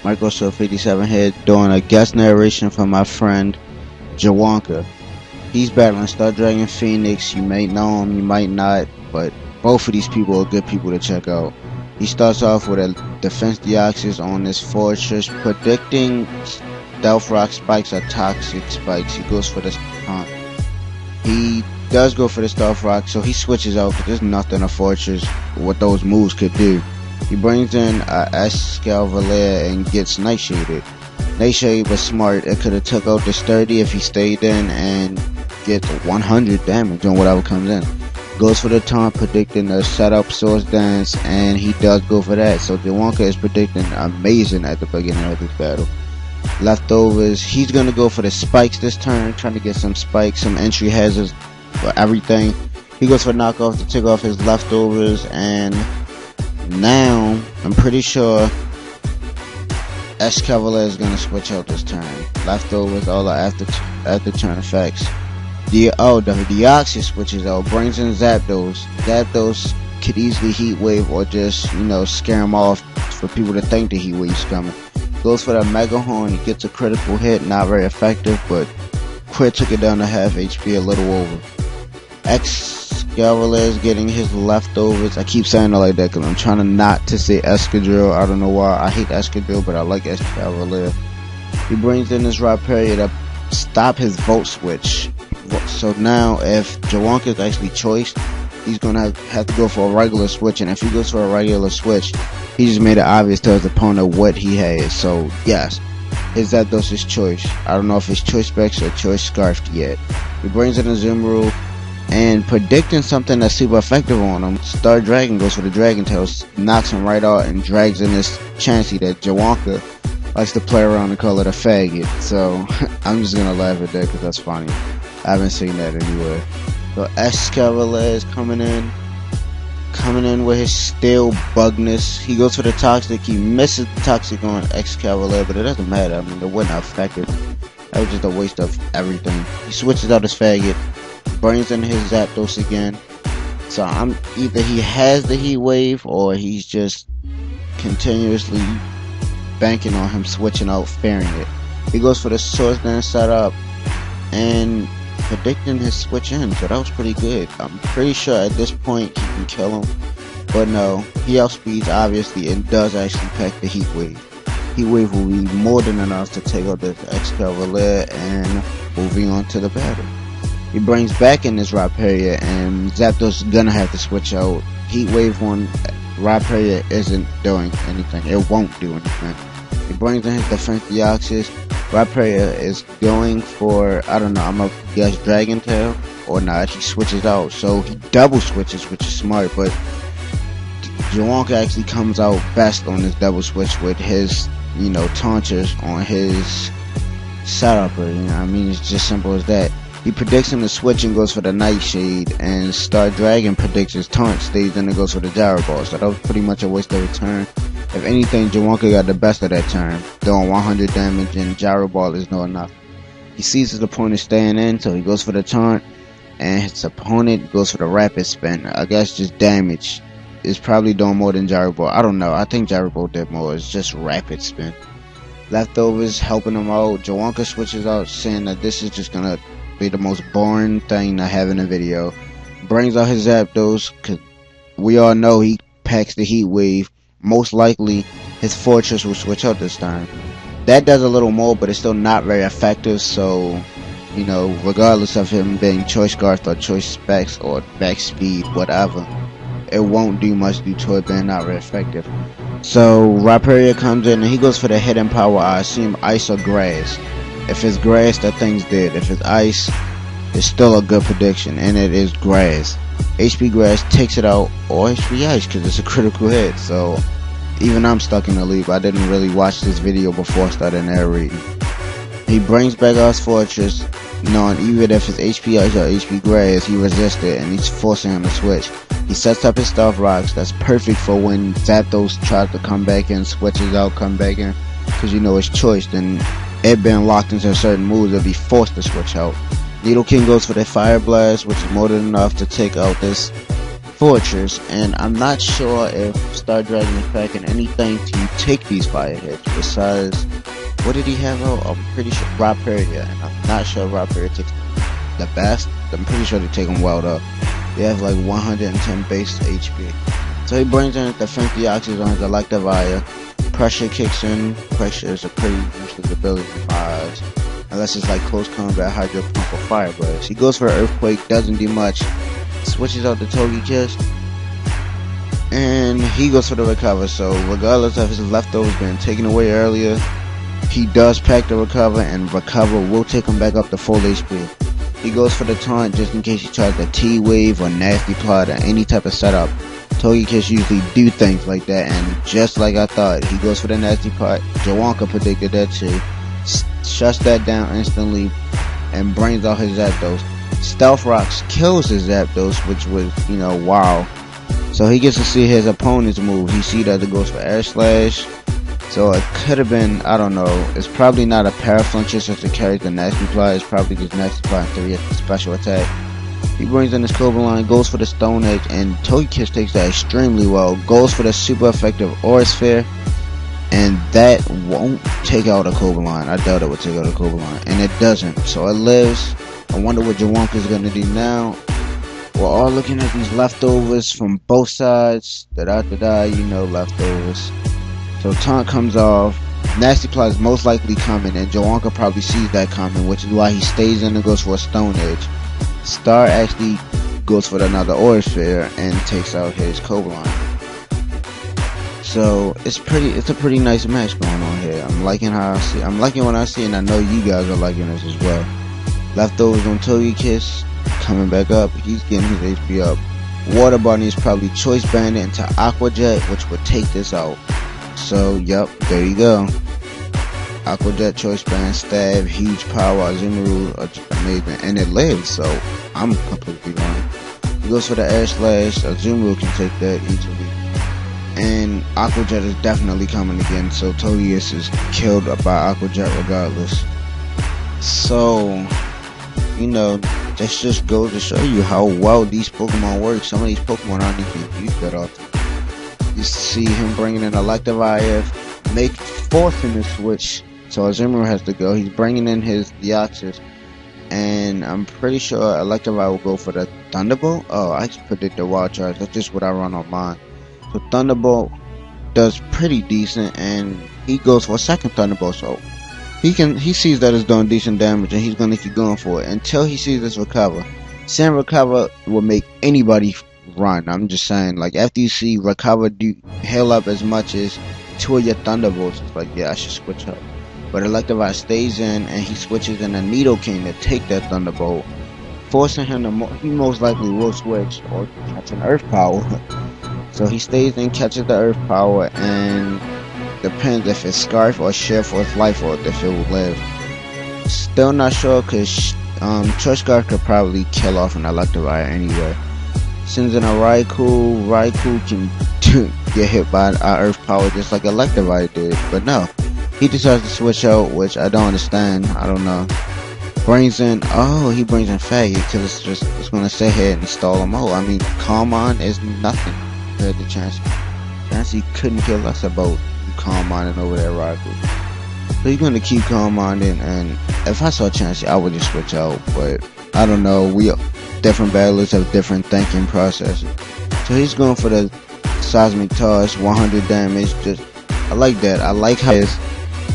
Microsoft87 here doing a guest narration from my friend Juanca. He's battling StarDragonPheonix. You may know him, you might not, but both of these people are good people to check out. He starts off with a defense deoxys on this fortress, predicting stealth rock spikes are toxic spikes. He goes for the taunt. He does go for the stealth rock, so he switches out because there's nothing a fortress what those moves could do. He brings in a Escavalier and gets Nightshaded. Nightshade was smart. It could have took out the sturdy if he stayed in and gets 100 damage on whatever comes in. Goes for the taunt, predicting the setup source dance, and he does go for that. So Juanca is predicting amazing at the beginning of this battle. Leftovers, he's gonna go for the spikes this turn, trying to get some spikes, some entry hazards for everything. He goes for knockoff to take off his leftovers, and now I'm pretty sure Escavalier is gonna switch out this turn. Leftovers, all the after turn effects. The Deoxys switches out, brings in Zapdos. Zapdos could easily heat wave or just, scare him off for people to think the heat wave's coming. Goes for the Mega Horn, he gets a critical hit, not very effective, but Crit took it down to half HP, a little over. Escavalier is getting his leftovers. I keep saying it like that because I'm trying not to say Escadrille. I don't know why. I hate Escadrille, but I like Escavalier. He brings in his Rhyperior to stop his Volt Switch. So now if Juanca is actually choiced, he's gonna have to go for a regular switch, and if he goes for a regular switch, he just made it obvious to his opponent what he has. So yes, his Zapdos is choice. I don't know if it's choice specs or choice scarfed yet. He brings in a Zumru and predicting something that's super effective on him. Star Dragon goes for the Dragon Tails, knocks him right out and drags in this Chansey that Juanca likes to play around and call it a faggot. So I'm just gonna laugh at that because that's funny. I haven't seen that anywhere. So Escavalier is coming in with his steel bugness. He goes for the toxic. He misses the toxic on Escavalier, but it doesn't matter. I mean, it wasn't effective. That was just a waste of everything. He switches out his faggot, brings in his Zapdos again. So either he has the heat wave or he's just continuously banking on him switching out, fearing it. He goes for the Source Dance setup and predicting his switch in, so that was pretty good. I'm pretty sure at this point he can kill him, but no, he outspeeds obviously and does actually pack the heat wave. Heat wave will be more than enough to take out the Escavalier, and moving on to the battle. He brings back in his Rhyperior, and Zapdos is gonna have to switch out. Heat wave on Rhyperior isn't doing anything. It won't do anything. He brings in his defense deoxys. Rhyperior is going for, I don't know, I'm gonna guess Dragon Tail or not. He switches out, so he double switches, which is smart, but Juanca actually comes out best on this double switch with his, taunters on his setup. I mean, it's just simple as that. He predicts him to switch and goes for the Nightshade, and Star Dragon predicts his taunt, stays in and goes for the Gyro Ball, so that was pretty much a waste of a turn. If anything, Juanca got the best of that turn, doing 100 damage, and Gyro Ball is no enough. He sees his opponent staying in, so he goes for the taunt, and his opponent goes for the Rapid Spin. I guess just damage. It's probably doing more than Gyro Ball. I don't know. I think Gyro Ball did more. It's just Rapid Spin. Leftovers helping him out. Juanca switches out, saying that this is just gonna be the most boring thing to have in a video. Brings out his Zapdos, because we all know he packs the heat wave. Most likely his fortress will switch out this time. That does a little more, but it's still not very effective, so regardless of him being choice scarf or choice specs or back speed, whatever, it won't do much due to it being not very effective. So Rhyperior comes in and he goes for the hidden power. I assume ice or grass. If it's grass, that thing's dead. If it's ice, it's still a good prediction, and it is grass. HP grass takes it out, or HP ice, because it's a critical hit. So even I'm stuck in a loop. I didn't really watch this video before I started narrating. He brings back our fortress, knowing even if it's HP ice or HP grass, he resists it, and he's forcing him to switch. He sets up his Stealth Rocks. That's perfect for when Zapdos tries to come back in, switches out, come back in, because it's choice. Then it being locked into certain moves, it'll be forced to switch out. Needle King goes for the Fire Blast, which is more than enough to take out this fortress, and I'm not sure if StarDragon is packing anything to take these fire hits besides, what did he have out? I'm pretty sure Rhyperior, and I'm not sure Rhyperior takes the best. I'm pretty sure they take them well though. They have like 110 base HP. So he brings in the defense Deoxys on his Electivire. Pressure kicks in. Pressure is a pretty useless ability in my eyes, unless it's like close combat, Hydro Pump, or Fire Blast. He goes for Earthquake, doesn't do much. Switches out the Togekiss, and he goes for the Recover. So regardless of his leftovers being taken away earlier, he does pack the Recover, and Recover will take him back up to full HP. He goes for the Taunt just in case he tries the T-Wave or Nasty Plot or any type of setup. Togekiss usually do things like that, and just like I thought, he goes for the Nasty Plot. Juanca predicted that too. Shuts that down instantly and brings out his Zapdos. Stealth Rocks kills his Zapdos, which was, you know, wow. So he gets to see his opponent's move. He see that it goes for Air Slash. So it could have been, I don't know, it's probably not a Paraflincher since it carries the Nasty Plot. It's probably just Nasty Plot and 3 at the special attack. He brings in his Cobra, goes for the Stone Edge, and Togekiss takes that extremely well. Goes for the super effective Aura Sphere, and that won't take out a Cobra. I doubt it would take out a Cobra, and it doesn't. So it lives. I wonder what Juanca is going to do now. We're all looking at these leftovers from both sides. Da-da-da-da, you know, leftovers. So Taunt comes off. Nasty Plot is most likely coming, and Juanca probably sees that coming, which is why he stays in and goes for a Stone Edge. Star actually goes for another Aura Sphere and takes out his Cobra. So it's a pretty nice match going on here. I'm liking how I see. I'm liking what I see, and I know you guys are liking this as well. Leftovers on Togekiss coming back up. He's getting his HP up. Water Bunny is probably Choice Banded into Aqua Jet, which would take this out. So yep, there you go. Aqua Jet, Choice Band, Stab, huge power, Azumarill, amazing, and it lives. So I'm completely wrong. He goes for the Air Slash. Azumarill can take that easily. And Aqua Jet is definitely coming again, so Togekiss is killed by Aqua Jet regardless. So, you know, this just goes to show you how well these Pokemon work. Some of these Pokemon aren't even used that often. You see him bringing in Electivire, forcing the switch, so Azumarill has to go. He's bringing in his Deoxys, and I'm pretty sure Electivire will go for the Thunderbolt. Oh, I just predicted Wild Charge. That's just what I run on mine. So Thunderbolt does pretty decent, and he goes for a second Thunderbolt. So he sees that it's doing decent damage, and he's gonna keep going for it until he sees this Recover. Seeing Recover will make anybody run. I'm just saying, like, after you see Recover heal up as much as 2 of your Thunderbolts, it's like, yeah, I should switch up. But Electivire stays in, and he switches in a Nidoking to take that Thunderbolt, forcing him to he most likely will switch or catch an Earth Power. So he stays in, catches the Earth Power, and depends if it's Scarf or Shift or it's Life Orb if it will live. Still not sure, because Choice Scarf could probably kill off an Electivire anyway. Sends in a Raikou. Raikou can get hit by Earth Power just like Electivire did, but no. He decides to switch out, which I don't understand. I don't know. Brings in, he brings in Faggot, because it's going to sit here and stall him out. I mean, Calmon is nothing compared to Chansey. Chansey couldn't care less about Calmon over there, Raikou. So he's going to keep Calmon in, and if I saw Chansey, I would just switch out, but I don't know. Different battlers have different thinking processes. So he's going for the Seismic Toss, 100 damage. I like that. I like how his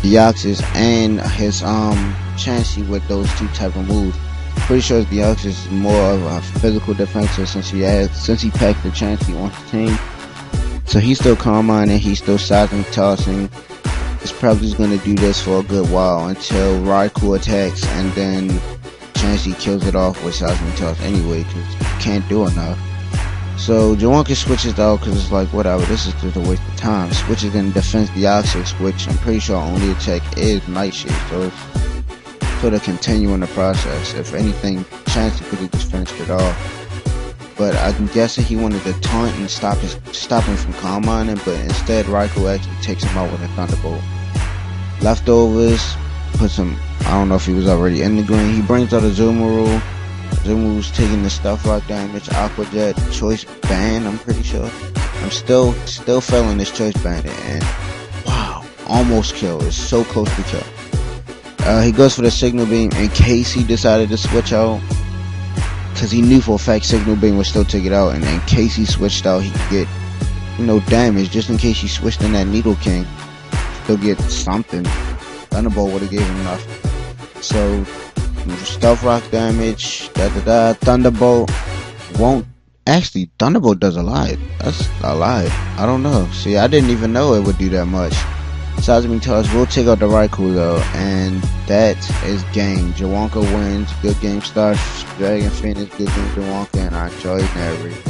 Deoxys and his Chansey with those two type of moves. Pretty sure his Deoxys is more of a physical defensive since he packed the Chansey on his team. So he's still Calmon and he's still Seismic Tossing. It's probably just gonna do this for a good while until Raikou attacks, and then Chansey kills it off with Seismic Toss anyway, because he can't do enough. So Juanca switches out because it's like, whatever, this is just a waste of time. Switches in Defense Deoxys, which I'm pretty sure only attack is Nightshade, so it's sort of continuing the process. If anything, Chansey could have just finished it off. But I'm guessing he wanted to taunt and stop him from Calmon, but instead Raikou actually takes him out with a Thunderbolt. Leftovers, puts him, I don't know if he was already in the green. He brings out a Azumarill, Then we was taking the Stealth Rock damage, Aqua Jet, Choice Band, I'm pretty sure. I'm still failing this Choice Band, and wow, almost kill. It's so close to kill. He goes for the Signal Beam in case he decided to switch out, because he knew for a fact Signal Beam would still take it out, and in case he switched out, he could get, you know, damage. Just in case he switched in that Needle King, he'll get something. Thunderbolt would have gave him enough. So Stealth Rock damage, Thunderbolt won't. Actually, Thunderbolt does a lot. That's a lot. I don't know. See, I didn't even know it would do that much. Seismic Toss will take out the Raikou though, and that is game. Juanca wins. Good game, StarDragonPheonix. Good game, Juanca, and I enjoyed everything.